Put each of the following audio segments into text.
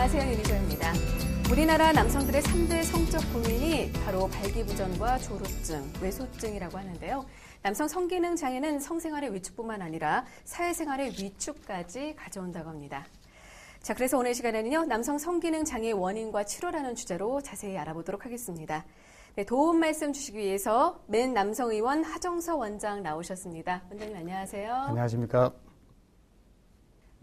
안녕하세요. 윤희정입니다. 우리나라 남성들의 3대 성적 고민이 바로 발기부전과 조루증, 외소증이라고 하는데요. 남성 성기능 장애는 성생활의 위축뿐만 아니라 사회생활의 위축까지 가져온다고 합니다. 자, 그래서 오늘 시간에는요, 남성 성기능 장애 원인과 치료라는 주제로 자세히 알아보도록 하겠습니다. 네, 도움 말씀 주시기 위해서 맨 남성의원 하정서 원장 나오셨습니다. 원장님 안녕하세요. 안녕하십니까.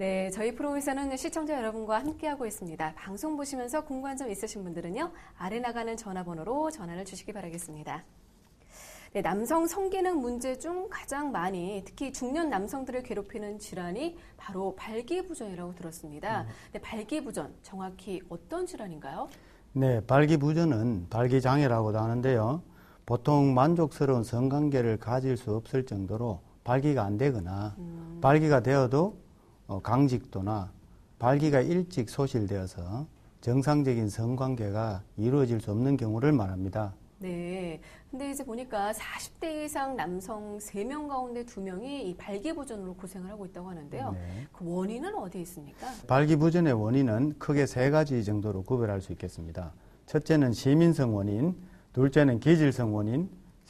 네, 저희 프로에서는 시청자 여러분과 함께하고 있습니다. 방송 보시면서 궁금한 점 있으신 분들은요, 아래 나가는 전화번호로 전화를 주시기 바라겠습니다. 네, 남성 성기능 문제 중 가장 많이 특히 중년 남성들을 괴롭히는 질환이 바로 발기부전이라고 들었습니다. 네, 발기부전 정확히 어떤 질환인가요? 네, 발기부전은 발기장애라고도 하는데요. 보통 만족스러운 성관계를 가질 수 없을 정도로 발기가 안 되거나 발기가 되어도 강직도나 발기가 일찍 소실되어서 정상적인 성관계가 이루어질 수 없는 경우를 말합니다. 네. 근데 이제 보니까 40대 이상 남성 3명 가운데 2명이 이 발기부전으로 고생을 하고 있다고 하는데요. 네. 그 원인은 어디에 있습니까? 발기부전의 원인은 크게 3가지 정도로 구별할 수 있겠습니다. 첫째는 시민성 원인, 둘째는 기질성 원인,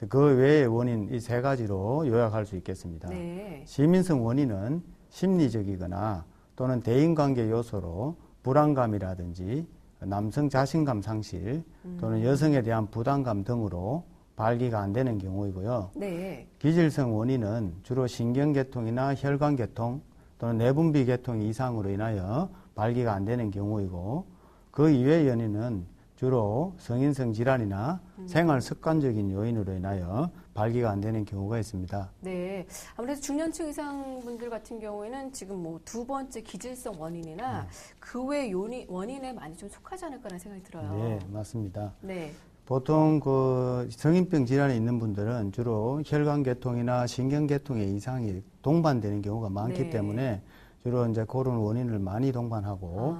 그 외의 원인 이 3가지로 요약할 수 있겠습니다. 네. 시민성 원인은 심리적이거나 또는 대인관계 요소로 불안감이라든지 남성 자신감 상실 또는 여성에 대한 부담감 등으로 발기가 안 되는 경우이고요. 네. 기질성 원인은 주로 신경계통이나 혈관계통 또는 내분비계통 이상으로 인하여 발기가 안 되는 경우이고, 그 이외의 연인은 주로 성인성 질환이나 생활 습관적인 요인으로 인하여 발기가 안 되는 경우가 있습니다. 네. 아무래도 중년층 이상 분들 같은 경우에는 지금 뭐 2번째 기질성 원인이나 그 외 원인에 많이 좀 속하지 않을까라는 생각이 들어요. 네, 맞습니다. 네. 보통 그 성인병 질환이 있는 분들은 주로 혈관계통이나 신경계통의 이상이 동반되는 경우가 많기 네. 때문에 주로 이제 그런 원인을 많이 동반하고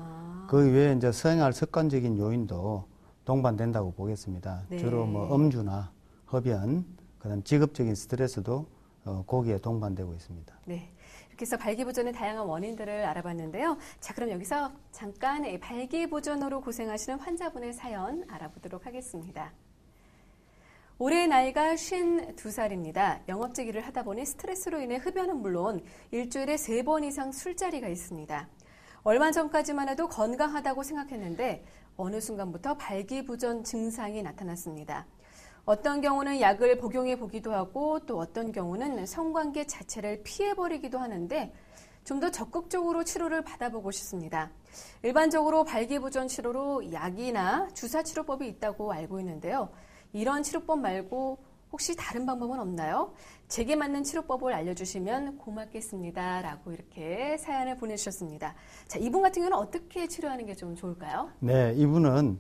그 외에 이제 생활 습관적인 요인도 동반된다고 보겠습니다. 네. 주로 뭐 음주나 흡연, 그다음 직업적인 스트레스도 거기에 동반되고 있습니다. 네. 이렇게 해서 발기부전의 다양한 원인들을 알아봤는데요. 자, 그럼 여기서 잠깐 발기부전으로 고생하시는 환자분의 사연 알아보도록 하겠습니다. 올해 나이가 52살입니다. 영업직 일을 하다 보니 스트레스로 인해 흡연은 물론 일주일에 3번 이상 술자리가 있습니다. 얼마 전까지만 해도 건강하다고 생각했는데 어느 순간부터 발기부전 증상이 나타났습니다. 어떤 경우는 약을 복용해 보기도 하고 또 어떤 경우는 성관계 자체를 피해버리기도 하는데 좀 더 적극적으로 치료를 받아보고 싶습니다. 일반적으로 발기부전 치료로 약이나 주사치료법이 있다고 알고 있는데요. 이런 치료법 말고 혹시 다른 방법은 없나요? 제게 맞는 치료법을 알려주시면 고맙겠습니다. 라고 이렇게 사연을 보내주셨습니다. 자, 이분 같은 경우는 어떻게 치료하는 게 좀 좋을까요? 네, 이분은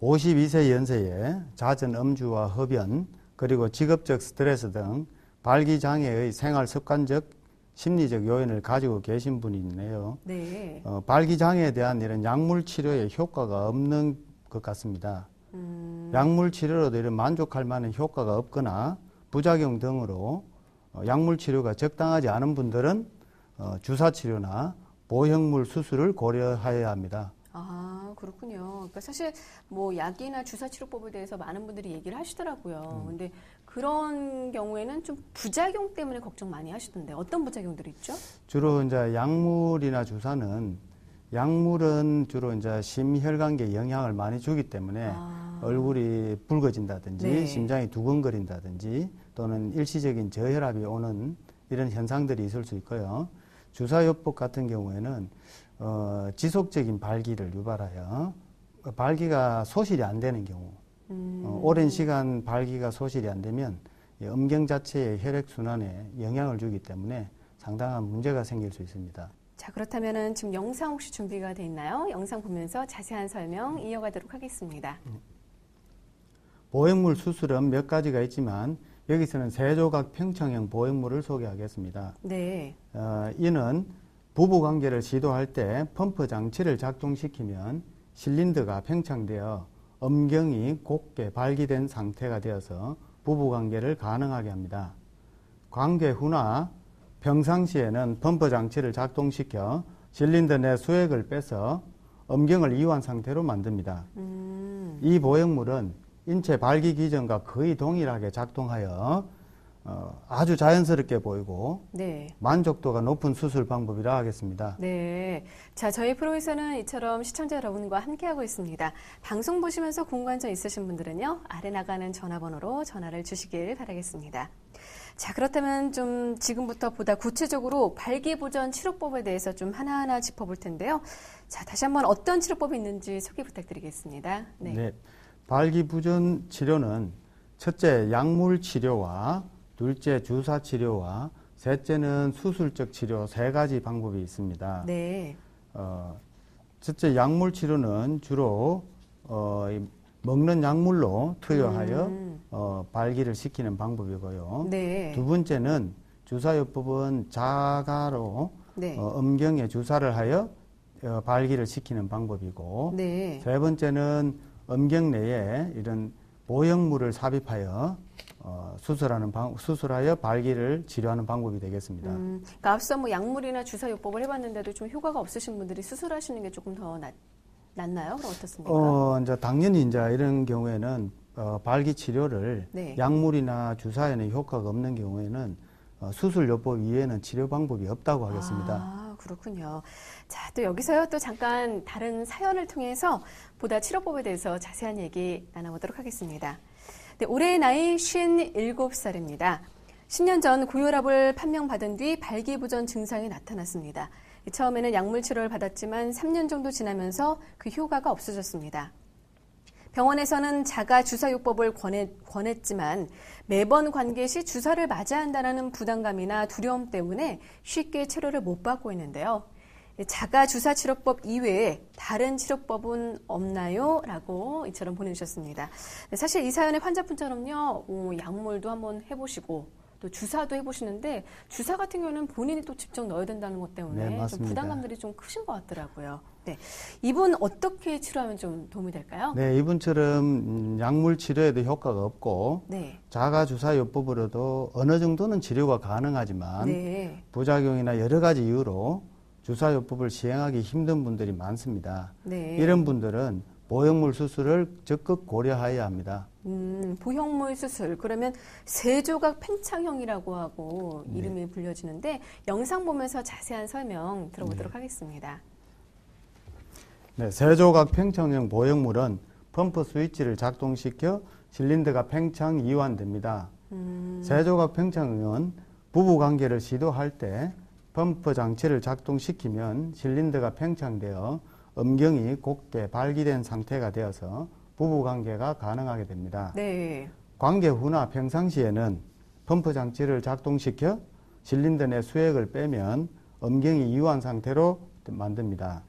52세 연세에 잦은 음주와 흡연, 그리고 직업적 스트레스 등 발기장애의 생활 습관적, 심리적 요인을 가지고 계신 분이네요. 네. 발기장애에 대한 이런 약물 치료에 효과가 없는 것 같습니다. 약물 치료로도 이런 만족할 만한 효과가 없거나 부작용 등으로 약물 치료가 적당하지 않은 분들은 주사 치료나 보형물 수술을 고려해야 합니다. 아, 그렇군요. 그러니까 사실 뭐 약이나 주사 치료법에 대해서 많은 분들이 얘기를 하시더라고요. 근데 그런 경우에는 좀 부작용 때문에 걱정 많이 하시던데 어떤 부작용들이 있죠? 주로 이제 약물이나 주사는 약물은 주로 이제 심혈관계에 영향을 많이 주기 때문에 얼굴이 붉어진다든지 네. 심장이 두근거린다든지 또는 일시적인 저혈압이 오는 이런 현상들이 있을 수 있고요. 주사요법 같은 경우에는 지속적인 발기를 유발하여 발기가 소실이 안 되는 경우, 오랜 시간 발기가 소실이 안 되면 음경 자체의 혈액순환에 영향을 주기 때문에 상당한 문제가 생길 수 있습니다. 자, 그렇다면은 지금 영상 혹시 준비가 돼 있나요? 영상 보면서 자세한 설명 이어가도록 하겠습니다. 보형물 수술은 몇 가지가 있지만 여기서는 세조각 평청형 보형물을 소개하겠습니다. 네. 이는 부부관계를 시도할 때 펌프 장치를 작동시키면 실린더가 팽창되어 음경이 곱게 발기된 상태가 되어서 부부관계를 가능하게 합니다. 관계 후나 평상시에는 펌프 장치를 작동시켜 실린더 내 수액을 빼서 음경을 이완 상태로 만듭니다. 이 보형물은 인체 발기 기전과 거의 동일하게 작동하여 아주 자연스럽게 보이고 네. 만족도가 높은 수술 방법이라 하겠습니다. 네. 자, 저희 프로에서는 이처럼 시청자 여러분과 함께하고 있습니다. 방송 보시면서 궁금한 점 있으신 분들은요, 아래 나가는 전화번호로 전화를 주시길 바라겠습니다. 자, 그렇다면 좀 지금부터 보다 구체적으로 발기부전 치료법에 대해서 좀 하나하나 짚어볼 텐데요. 자, 다시 한번 어떤 치료법이 있는지 소개 부탁드리겠습니다. 네. 발기부전 치료는 첫째 약물 치료와 둘째 주사 치료와 셋째는 수술적 치료 세 가지 방법이 있습니다. 네. 첫째 약물 치료는 주로 먹는 약물로 투여하여 발기를 시키는 방법이고요. 네. 두 번째는 주사요법은 자가로 네. 음경에 주사를 하여 발기를 시키는 방법이고 네. 세 번째는 음경 내에 이런 보형물을 삽입하여 수술하여 발기를 치료하는 방법이 되겠습니다. 그러니까 앞서 뭐 약물이나 주사요법을 해봤는데도 좀 효과가 없으신 분들이 수술하시는 게 조금 더 낫나요? 그럼 어떻습니까? 이제 당연히 이제 이런 경우에는 발기 치료를 네. 약물이나 주사에는 효과가 없는 경우에는 수술요법 이외에는 치료 방법이 없다고 하겠습니다. 아, 그렇군요. 자, 또 여기서요, 또 잠깐 다른 사연을 통해서 보다 치료법에 대해서 자세한 얘기 나눠보도록 하겠습니다. 네, 올해 나이 57살입니다. 10년 전 고혈압을 판명받은 뒤 발기부전 증상이 나타났습니다. 처음에는 약물 치료를 받았지만 3년 정도 지나면서 그 효과가 없어졌습니다. 병원에서는 자가 주사요법을 권했지만 매번 관계 시 주사를 맞아야 한다는 부담감이나 두려움 때문에 쉽게 치료를 못 받고 있는데요. 자가 주사 치료법 이외에 다른 치료법은 없나요? 라고 이처럼 보내주셨습니다. 사실 이 사연의 환자분처럼요, 약물도 한번 해보시고 또 주사도 해보시는데 주사 같은 경우는 본인이 또 직접 넣어야 된다는 것 때문에 네, 좀 부담감들이 좀 크신 것 같더라고요. 네, 이분 어떻게 치료하면 좀 도움이 될까요? 네, 이분처럼 약물 치료에도 효과가 없고 네. 자가 주사요법으로도 어느 정도는 치료가 가능하지만 네. 부작용이나 여러 가지 이유로 주사요법을 시행하기 힘든 분들이 많습니다. 네. 이런 분들은 보형물 수술을 적극 고려해야 합니다. 보형물 수술, 그러면 세조각 팽창형이라고 하고 네. 이름이 불려지는데 영상 보면서 자세한 설명 들어보도록 하겠습니다. 네, 세조각 팽창형 보형물은 펌프 스위치를 작동시켜 실린더가 팽창 이완됩니다. 세조각 팽창형은 부부관계를 시도할 때 펌프 장치를 작동시키면 실린더가 팽창되어 음경이 곱게 발기된 상태가 되어서 부부관계가 가능하게 됩니다. 네. 관계 후나 평상시에는 펌프 장치를 작동시켜 실린더 내 수액을 빼면 음경이 이완 상태로 만듭니다.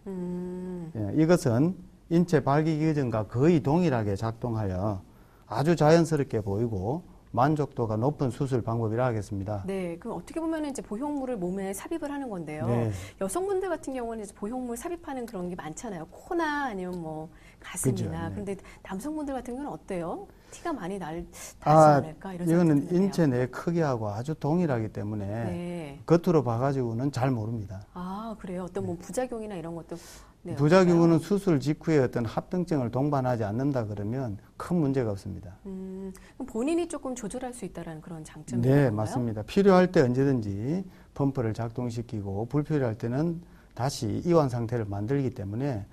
이것은 인체 발기 기전과 거의 동일하게 작동하여 아주 자연스럽게 보이고 만족도가 높은 수술 방법이라 하겠습니다. 네, 그럼 어떻게 보면 이제 보형물을 몸에 삽입을 하는 건데요. 네. 여성분들 같은 경우는 이제 보형물 삽입하는 그런 게 많잖아요. 코나 아니면 뭐 가슴이나. 그죠, 네. 그런데 남성분들 같은 경우는 어때요? 티가 많이 나지 아, 않을까 이런 생각이 이거는 드는데요. 인체 내 크기하고 아주 동일하기 때문에 네. 겉으로 봐가지고는 잘 모릅니다. 아, 그래요? 어떤 뭐 부작용이나 이런 것도 네, 부작용은 수술 직후에 어떤 합병증을 동반하지 않는다 그러면 큰 문제가 없습니다. 그럼 본인이 조금 조절할 수 있다는 그런 장점이 네, 있는 건가요? 맞습니다. 필요할 때 언제든지 펌프를 작동시키고 불필요할 때는 다시 이완 상태를 만들기 때문에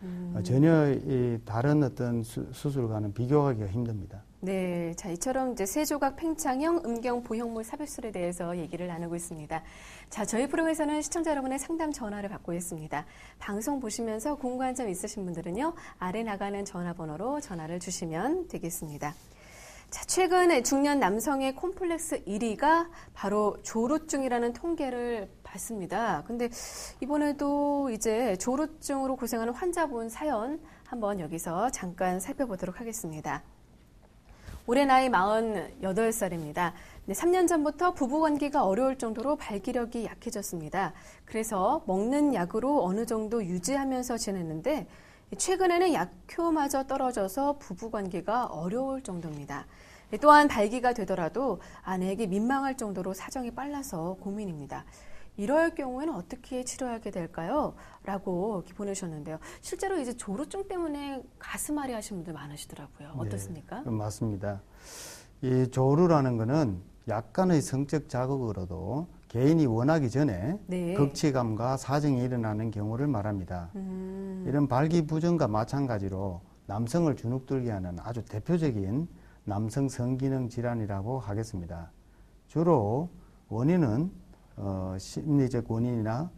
전혀 이 다른 어떤 수술과는 비교하기가 힘듭니다. 네, 자 이처럼 이제 세조각 팽창형 음경 보형물 삽입술에 대해서 얘기를 나누고 있습니다. 자, 저희 프로에서는 시청자 여러분의 상담 전화를 받고 있습니다. 방송 보시면서 궁금한 점 있으신 분들은요, 아래 나가는 전화번호로 전화를 주시면 되겠습니다. 자, 최근 중년 남성의 콤플렉스 1위가 바로 조루증이라는 통계를 봤습니다. 근데 이번에도 이제 조루증으로 고생하는 환자분 사연 한번 여기서 잠깐 살펴보도록 하겠습니다. 올해 나이 48살입니다. 3년 전부터 부부관계가 어려울 정도로 발기력이 약해졌습니다. 그래서 먹는 약으로 어느 정도 유지하면서 지냈는데 최근에는 약효마저 떨어져서 부부관계가 어려울 정도입니다. 또한 발기가 되더라도 아내에게 민망할 정도로 사정이 빨라서 고민입니다. 이럴 경우에는 어떻게 치료하게 될까요? 라고 이렇게 보내셨는데요. 실제로 이제 조루증 때문에 가슴 앓이 하시는 분들 많으시더라고요. 어떻습니까? 네, 맞습니다. 이 조루라는 거는 약간의 성적 자극으로도 개인이 원하기 전에 네. 극치감과 사정이 일어나는 경우를 말합니다. 이런 발기부전과 마찬가지로 남성을 주눅들게 하는 아주 대표적인 남성 성기능 질환이라고 하겠습니다. 주로 원인은 심리적 원인이나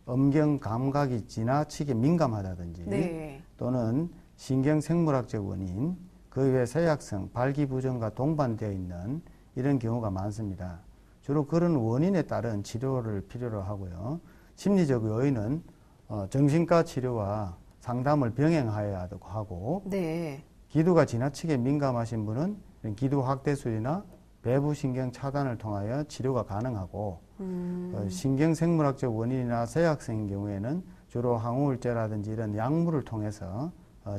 음경 감각이 지나치게 민감하다든지 네. 또는 신경생물학적 원인, 그 외 세약성, 발기부전과 동반되어 있는 이런 경우가 많습니다. 주로 그런 원인에 따른 치료를 필요로 하고요. 심리적 요인은 정신과 치료와 상담을 병행하여야 하고 네. 기두가 지나치게 민감하신 분은 기두 확대술이나 배부 신경 차단을 통하여 치료가 가능하고 신경생물학적 원인이나 세약성인 경우에는 주로 항우울제라든지 이런 약물을 통해서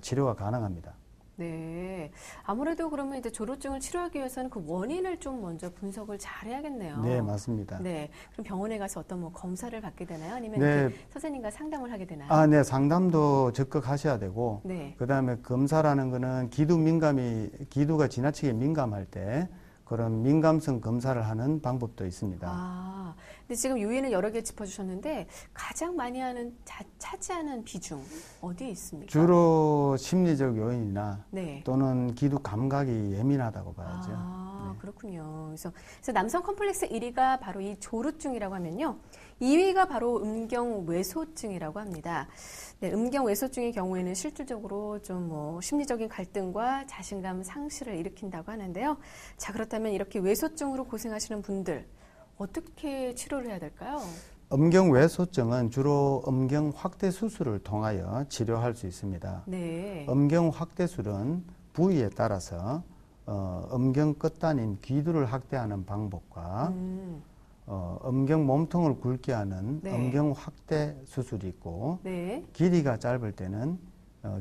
치료가 가능합니다. 네. 아무래도 그러면 이제 조루증을 치료하기 위해서는 그 원인을 좀 먼저 분석을 잘 해야겠네요. 네, 맞습니다. 네. 그럼 병원에 가서 어떤 뭐 검사를 받게 되나요? 아니면 네. 이렇게 선생님과 상담을 하게 되나요? 아, 네, 상담도 적극 하셔야 되고, 네. 그 다음에 검사라는 거는 기두가 지나치게 민감할 때 그런 민감성 검사를 하는 방법도 있습니다. 아, 근데 지금 요인을 여러 개 짚어주셨는데 가장 많이 하는 차지하는 비중 어디에 있습니까? 주로 심리적 요인이나 네. 또는 기두 감각이 예민하다고 봐야죠. 아, 그렇군요. 그래서 남성 컴플렉스 1위가 바로 이 조루증이라고 하면요. 2위가 바로 음경외소증이라고 합니다. 네, 음경외소증의 경우에는 실질적으로 좀 뭐 심리적인 갈등과 자신감 상실을 일으킨다고 하는데요. 자, 그렇다면 이렇게 외소증으로 고생하시는 분들 어떻게 치료를 해야 될까요? 음경외소증은 주로 음경 확대 수술을 통하여 치료할 수 있습니다. 네. 음경 확대술은 부위에 따라서 음경 끝단인 귀두를 확대하는 방법과 음경 몸통을 굵게 하는 네. 음경 확대 수술이 있고 네. 길이가 짧을 때는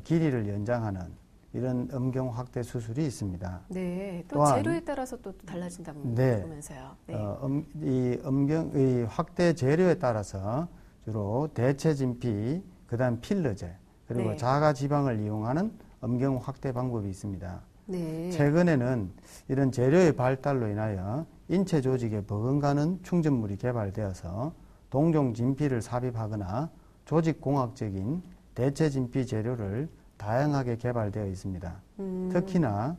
길이를 연장하는 이런 음경 확대 수술이 있습니다. 네. 또 또한 재료에 따라서 또 달라진다고 네. 보면서요. 네. 이 음경의 확대 재료에 따라서 주로 대체 진피, 그다음 필러제, 그리고 네. 자가 지방을 이용하는 음경 확대 방법이 있습니다. 네. 최근에는 이런 재료의 발달로 인하여 인체 조직에 버금가는 충전물이 개발되어서 동종 진피를 삽입하거나 조직공학적인 대체 진피 재료를 다양하게 개발되어 있습니다. 특히나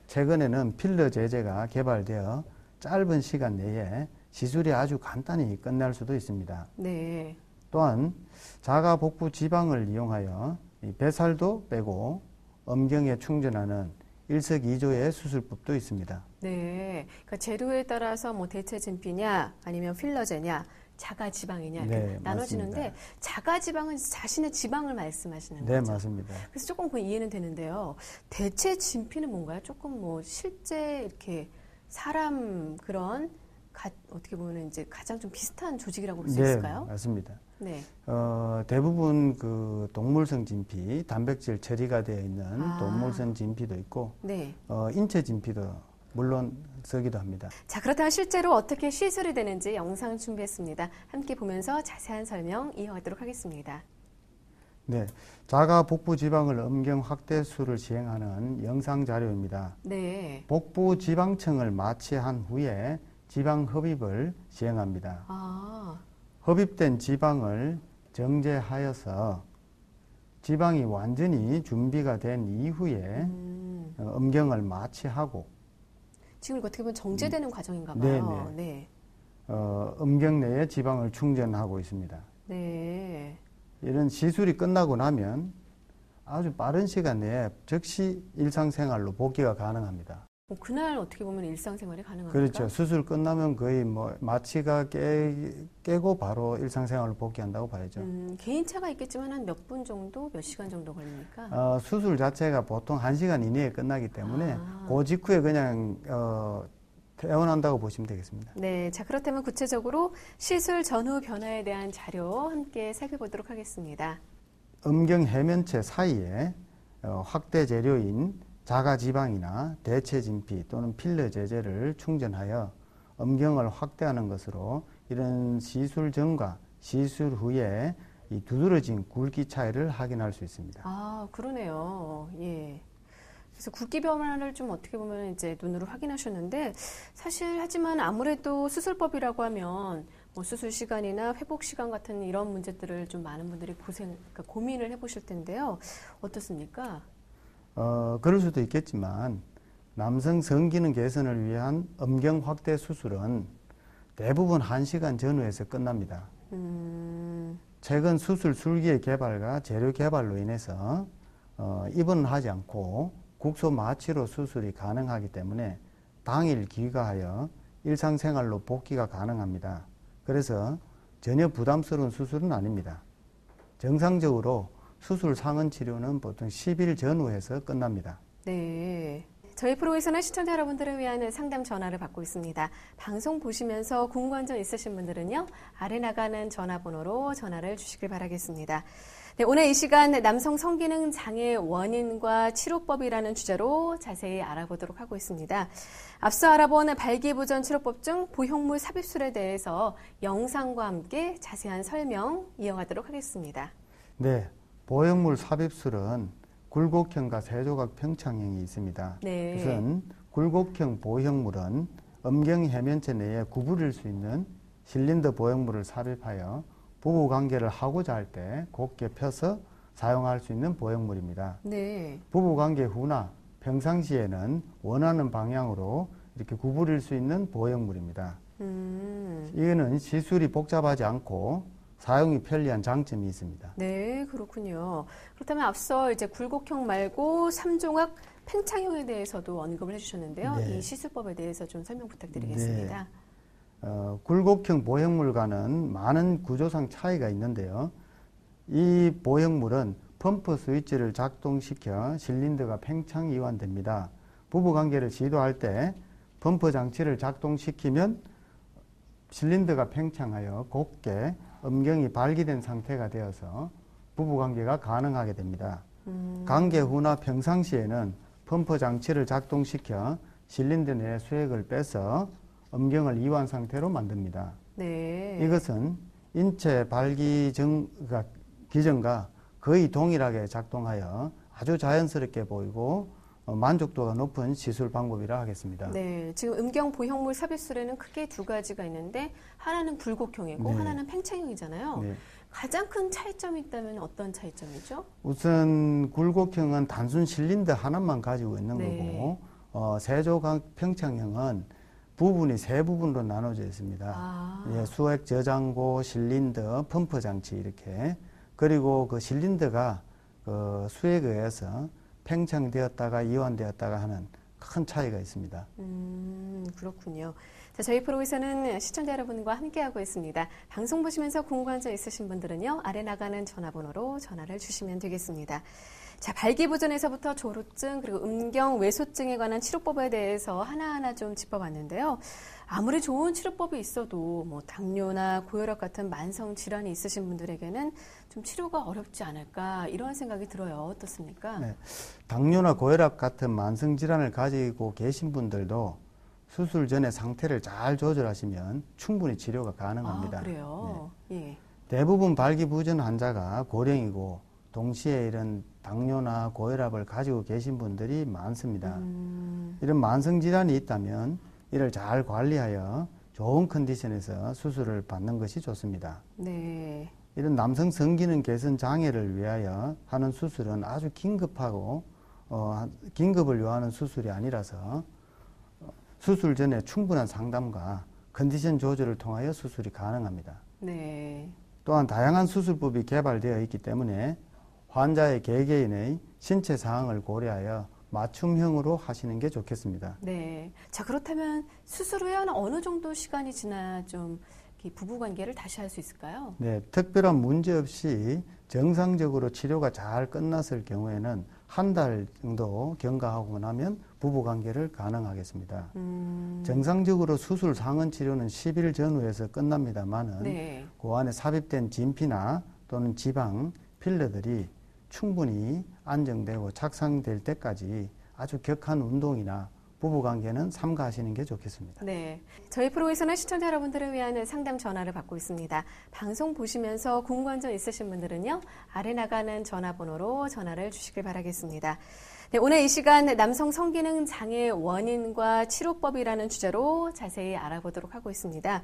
최근에는 필러 제제가 개발되어 짧은 시간 내에 시술이 아주 간단히 끝날 수도 있습니다. 네. 또한 자가 복부 지방을 이용하여 이 뱃살도 빼고 음경에 충전하는 일석이조의 수술법도 있습니다. 네. 그러니까 재료에 따라서 뭐 대체 진피냐 아니면 필러제냐 자가 지방이냐 이렇게 네, 나눠지는데 맞습니다. 자가 지방은 자신의 지방을 말씀하시는 네, 거죠. 맞습니다. 그래서 조금 그 이해는 되는데요. 대체 진피는 뭔가요? 조금 뭐 실제 이렇게 사람 그런 어떻게 보면 이제 가장 좀 비슷한 조직이라고 볼 수 네, 있을까요? 맞습니다. 네. 대부분 그 동물성 진피, 단백질 처리가 되어 있는 동물성 진피도 있고, 네. 인체 진피도 물론 쓰기도 합니다. 자, 그렇다면 실제로 어떻게 시술이 되는지 영상 준비했습니다. 함께 보면서 자세한 설명 이어가도록 하겠습니다. 네, 자가 복부 지방을 음경 확대술을 시행하는 영상 자료입니다. 네. 복부 지방층을 마취한 후에 지방 흡입을 시행합니다. 아, 흡입된 지방을 정제하여서 지방이 완전히 준비가 된 이후에 음경을 마취하고 지금 어떻게 보면 정제되는 과정인가 봐요. 네. 음경 내에 지방을 충전하고 있습니다. 네. 이런 시술이 끝나고 나면 아주 빠른 시간 내에 즉시 일상생활로 복귀가 가능합니다. 그날 어떻게 보면 일상생활이 가능합니까? 그렇죠. 수술 끝나면 거의 뭐 마취가 깨고 바로 일상생활로 복귀한다고 봐야죠. 개인차가 있겠지만 한 몇 분 정도, 몇 시간 정도 걸립니까? 수술 자체가 보통 1시간 이내에 끝나기 때문에 그 직후에 그냥 퇴원한다고 보시면 되겠습니다. 네, 자 그렇다면 구체적으로 시술 전후 변화에 대한 자료 함께 살펴보도록 하겠습니다. 음경 해면체 사이에 확대 재료인 자가지방이나 대체 진피 또는 필러 제제를 충전하여 음경을 확대하는 것으로 이런 시술 전과 시술 후에 이 두드러진 굵기 차이를 확인할 수 있습니다. 아, 그러네요. 예. 그래서 굵기 변화를 좀 어떻게 보면 이제 눈으로 확인하셨는데 사실 하지만 아무래도 수술법이라고 하면 뭐 수술 시간이나 회복 시간 같은 이런 문제들을 좀 많은 분들이 그러니까 고민을 해보실 텐데요. 어떻습니까? 그럴 수도 있겠지만 남성 성기능 개선을 위한 음경 확대 수술은 대부분 1시간 전후에서 끝납니다. 최근 수술 술기의 개발과 재료 개발로 인해서 입원은 하지 않고 국소 마취로 수술이 가능하기 때문에 당일 귀가하여 일상생활로 복귀가 가능합니다. 그래서 전혀 부담스러운 수술은 아닙니다. 정상적으로 수술 상흔 치료는 보통 10일 전후에서 끝납니다. 네. 저희 프로에서는 시청자 여러분들을 위한 상담 전화를 받고 있습니다. 방송 보시면서 궁금한 점 있으신 분들은요, 아래 나가는 전화번호로 전화를 주시길 바라겠습니다. 네, 오늘 이 시간 남성 성기능 장애 원인과 치료법이라는 주제로 자세히 알아보도록 하고 있습니다. 앞서 알아본 발기부전 치료법 중 보형물 삽입술에 대해서 영상과 함께 자세한 설명 이어가도록 하겠습니다. 네, 보형물 삽입술은 굴곡형과 세조각 평창형이 있습니다. 네. 우선 굴곡형 보형물은 음경 해면체 내에 구부릴 수 있는 실린더 보형물을 삽입하여 부부관계를 하고자 할 때 곧게 펴서 사용할 수 있는 보형물입니다. 네. 부부관계 후나 평상시에는 원하는 방향으로 이렇게 구부릴 수 있는 보형물입니다. 이거는 시술이 복잡하지 않고 사용이 편리한 장점이 있습니다. 네, 그렇군요. 그렇다면 앞서 이제 굴곡형 말고 3종합 팽창형에 대해서도 언급을 해주셨는데요. 네. 이 시술법에 대해서 좀 설명 부탁드리겠습니다. 네. 굴곡형 보형물과는 많은 구조상 차이가 있는데요. 이 보형물은 펌프 스위치를 작동시켜 실린더가 팽창 이완됩니다. 부부관계를 시도할 때 펌프 장치를 작동시키면 실린더가 팽창하여 곧게 음경이 발기된 상태가 되어서 부부관계가 가능하게 됩니다. 관계 후나 평상시에는 펌프 장치를 작동시켜 실린더 내 수액을 빼서 음경을 이완 상태로 만듭니다. 네. 이것은 인체 발기 기전과 거의 동일하게 작동하여 아주 자연스럽게 보이고 만족도가 높은 시술 방법이라 하겠습니다. 네, 지금 음경 보형물 삽입술에는 크게 두 가지가 있는데 하나는 굴곡형이고 네. 하나는 팽창형이잖아요. 네. 가장 큰 차이점이 있다면 어떤 차이점이죠? 우선 굴곡형은 단순 실린더 하나만 가지고 있는 네. 거고 세조각 평창형은 부분이 세 부분으로 나눠져 있습니다. 아. 수액 저장고, 실린더, 펌프 장치 이렇게. 그리고 그 실린더가 그 수액에 의해서 팽창되었다가 이완되었다가 하는 큰 차이가 있습니다. 그렇군요. 자, 저희 프로에서는 시청자 여러분과 함께하고 있습니다. 방송 보시면서 궁금한 점 있으신 분들은요, 아래 나가는 전화번호로 전화를 주시면 되겠습니다. 자, 발기부전에서부터 조루증 그리고 음경 외소증에 관한 치료법에 대해서 하나하나 좀 짚어봤는데요. 아무리 좋은 치료법이 있어도 뭐 당뇨나 고혈압 같은 만성 질환이 있으신 분들에게는 좀 치료가 어렵지 않을까 이런 생각이 들어요. 어떻습니까? 네. 당뇨나 고혈압 같은 만성 질환을 가지고 계신 분들도 수술 전에 상태를 잘 조절하시면 충분히 치료가 가능합니다. 아, 그래요? 네. 예. 대부분 발기부전 환자가 고령이고 동시에 이런 당뇨나 고혈압을 가지고 계신 분들이 많습니다. 이런 만성 질환이 있다면 이를 잘 관리하여 좋은 컨디션에서 수술을 받는 것이 좋습니다. 네. 이런 남성 성기능 개선 장애를 위하여 하는 수술은 아주 긴급하고 긴급을 요하는 수술이 아니라서 수술 전에 충분한 상담과 컨디션 조절을 통하여 수술이 가능합니다. 네. 또한 다양한 수술법이 개발되어 있기 때문에 환자의 개개인의 신체 상황을 고려하여 맞춤형으로 하시는 게 좋겠습니다. 네. 자, 그렇다면 수술 후에 어느 정도 시간이 지나야 좀 부부관계를 다시 할 수 있을까요? 네, 특별한 문제 없이 정상적으로 치료가 잘 끝났을 경우에는 한 달 정도 경과하고 나면 부부관계를 가능하겠습니다. 정상적으로 수술 상흔 치료는 10일 전후에서 끝납니다만은 네. 그 안에 삽입된 진피나 또는 지방, 필러들이 충분히 안정되고 착상될 때까지 아주 격한 운동이나 부부관계는 삼가하시는 게 좋겠습니다. 네, 저희 프로에서는 시청자 여러분들을 위한 상담 전화를 받고 있습니다. 방송 보시면서 궁금한 점 있으신 분들은요, 아래 나가는 전화번호로 전화를 주시길 바라겠습니다. 네, 오늘 이 시간 남성 성기능 장애 원인과 치료법이라는 주제로 자세히 알아보도록 하고 있습니다.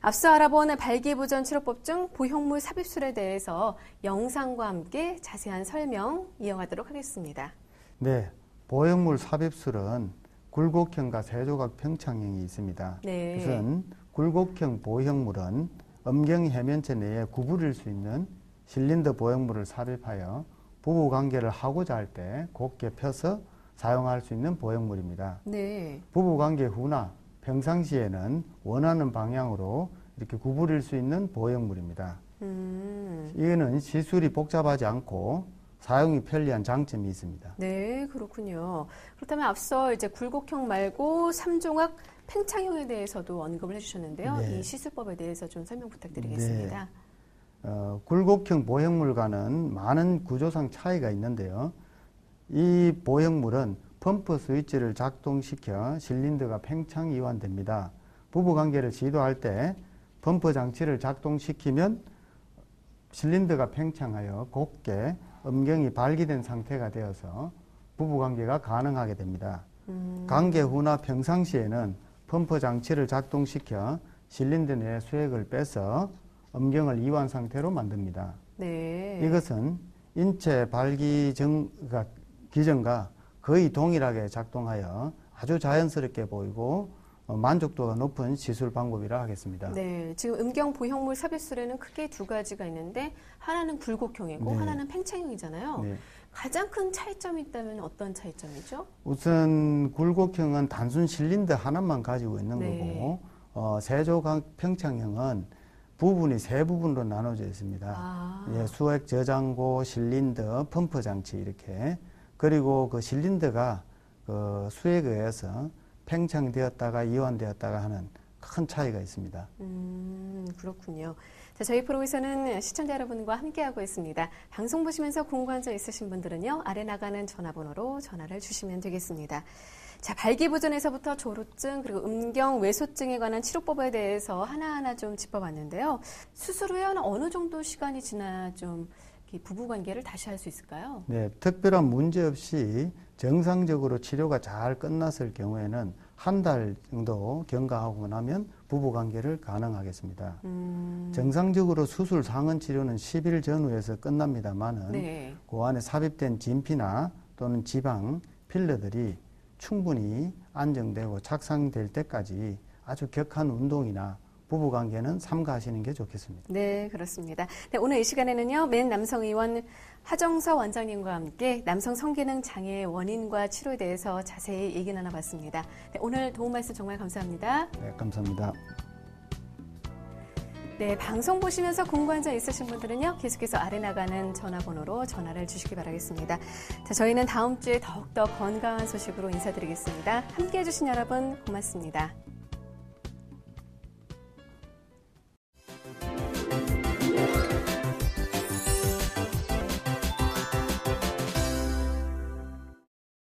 앞서 알아본 발기부전 치료법 중 보형물 삽입술에 대해서 영상과 함께 자세한 설명 이어가도록 하겠습니다. 네, 보형물 삽입술은 굴곡형과 세조각 평창형이 있습니다. 네. 우선 굴곡형 보형물은 음경 해면체 내에 구부릴 수 있는 실린더 보형물을 삽입하여 부부관계를 하고자 할 때 곧게 펴서 사용할 수 있는 보형물입니다. 네. 부부관계 후나 평상시에는 원하는 방향으로 이렇게 구부릴 수 있는 보형물입니다. 이거는 시술이 복잡하지 않고 사용이 편리한 장점이 있습니다. 네, 그렇군요. 그렇다면 앞서 이제 굴곡형 말고 3종합 팽창형에 대해서도 언급을 해주셨는데요. 네. 이 시술법에 대해서 좀 설명 부탁드리겠습니다. 굴곡형 보형물과는 많은 구조상 차이가 있는데요. 이 보형물은 펌프 스위치를 작동시켜 실린더가 팽창 이완됩니다. 부부관계를 시도할 때 펌프 장치를 작동시키면 실린더가 팽창하여 곧게 음경이 발기된 상태가 되어서 부부관계가 가능하게 됩니다. 관계 후나 평상시에는 펌프 장치를 작동시켜 실린더 내 수액을 빼서 음경을 이완 상태로 만듭니다. 네. 이것은 인체 발기 기전과 거의 동일하게 작동하여 아주 자연스럽게 보이고 만족도가 높은 시술 방법이라 하겠습니다. 네, 지금 음경 보형물 삽입술에는 크게 두 가지가 있는데 하나는 굴곡형이고 네. 하나는 팽창형이잖아요. 네. 가장 큰 차이점이 있다면 어떤 차이점이죠? 우선 굴곡형은 단순 실린더 하나만 가지고 있는 네. 거고 세조각 평창형은 부분이 세 부분으로 나눠져 있습니다. 예, 수액 저장고, 실린더, 펌프 장치 이렇게. 그리고 그 실린더가 그 수액에 의해서 팽창되었다가 이완되었다가 하는 큰 차이가 있습니다. 그렇군요. 자, 저희 프로에서는 시청자 여러분과 함께하고 있습니다. 방송 보시면서 궁금한 점 있으신 분들은요, 아래 나가는 전화번호로 전화를 주시면 되겠습니다. 자, 발기부전에서부터 조루증 그리고 음경 외소증에 관한 치료법에 대해서 하나하나 좀 짚어봤는데요. 수술 후에는 어느 정도 시간이 지나 좀 부부관계를 다시 할 수 있을까요? 네, 특별한 문제 없이 정상적으로 치료가 잘 끝났을 경우에는 한 달 정도 경과하고 나면 부부관계를 가능하겠습니다. 정상적으로 수술 상흔 치료는 10일 전후에서 끝납니다만은 네. 그 안에 삽입된 진피나 또는 지방, 필러들이 충분히 안정되고 착상될 때까지 아주 격한 운동이나 부부관계는 삼가하시는 게 좋겠습니다. 네, 그렇습니다. 네, 오늘 이 시간에는요, 맨 남성의원 하정서 원장님과 함께 남성 성기능 장애의 원인과 치료에 대해서 자세히 얘기 나눠봤습니다. 네, 오늘 도움 말씀 정말 감사합니다. 네, 감사합니다. 네, 방송 보시면서 궁금한 점 있으신 분들은요, 계속해서 아래 나가는 전화번호로 전화를 주시기 바라겠습니다. 자, 저희는 다음 주에 더욱더 건강한 소식으로 인사드리겠습니다. 함께해 주신 여러분 고맙습니다.